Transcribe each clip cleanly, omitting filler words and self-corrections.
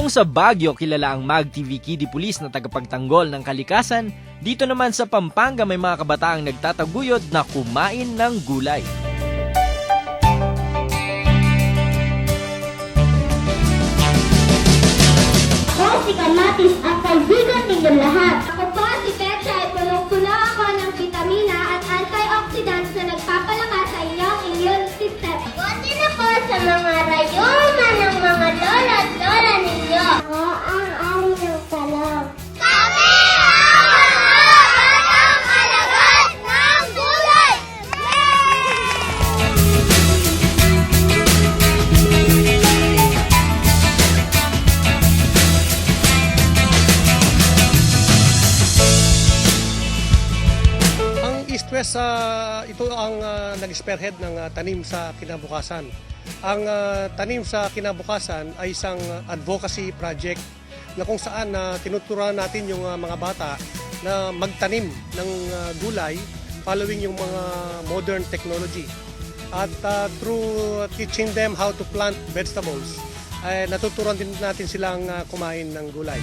Kung sa Baguio kilala ang Mag TV Kiddie Police na tagapagtanggol ng kalikasan, dito naman sa Pampanga may mga kabataang nagtataguyod na kumain ng gulay. Ako si Kamatis at kaibigan ninyong lahat. Ako po si Petra at punong-puno ako ng vitamina at antioxidants na nagpapalakas sa inyong immune system. Buti na po sa mga rayuma ng mga lola at lola ninyo. Ako ang ari ng talong. Kami ang alagat ng gulay! East-West, ito ang nag-spearhead ng tanim sa kinabukasan. Ang tanim sa kinabukasan ay isang advocacy project na kung saan tinuturuan natin yung mga bata na magtanim ng gulay following yung mga modern technology. At through teaching them how to plant vegetables, ay natuturuan din natin silang kumain ng gulay.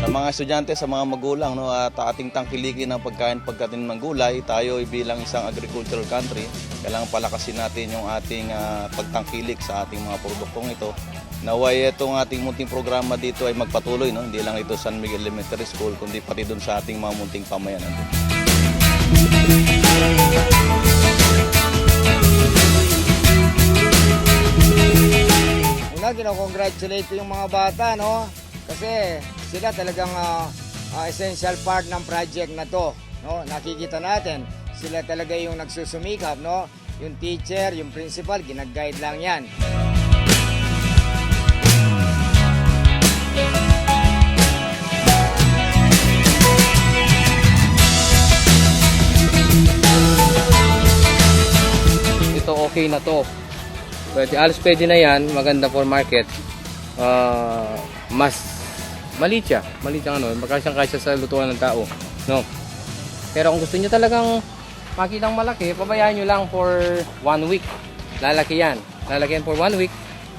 Sa mga estudyante, sa mga magulang, no, at ating tangkilikin ng pagkain ng gulay, tayo bilang isang agricultural country, kailangan palakasin natin yung ating pagtangkilik sa ating mga produktong ito. Naway itong ating munting programa dito ay magpatuloy, no? Hindi lang ito San Miguel Elementary School, kundi pati doon sa ating mga munting pamayanan. Una, kinocongratulate ko yung mga bata, no? Kasi sila talagang essential part ng project na to, no? Nakikita natin, sila talaga yung nagsusumikap, no? Yung teacher, yung principal, ginag-guide lang yan. Ito okay na to. Pwede na yan, maganda for market. Mas maliit siya ano, magkasyang-kasya sa lutuan ng tao, no? Pero kung gusto niyo talagang makitang malaki, pabayaan niyo lang for 1 week. Lalaki yan for 1 week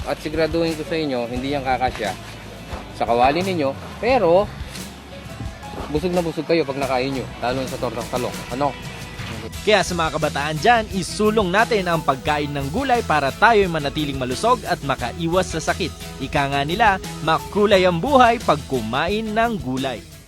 at siguraduhin ko sa inyo, hindi yan kakasya sa kawali ninyo, pero busog na busog kayo pag nakain nyo, lalo sa tortang talong, ano? Kaya sa mga kabataan dyan, isulong natin ang pagkain ng gulay para tayo'y manatiling malusog at makaiwas sa sakit. Ika nga nila, makulay ang buhay pag kumain ng gulay.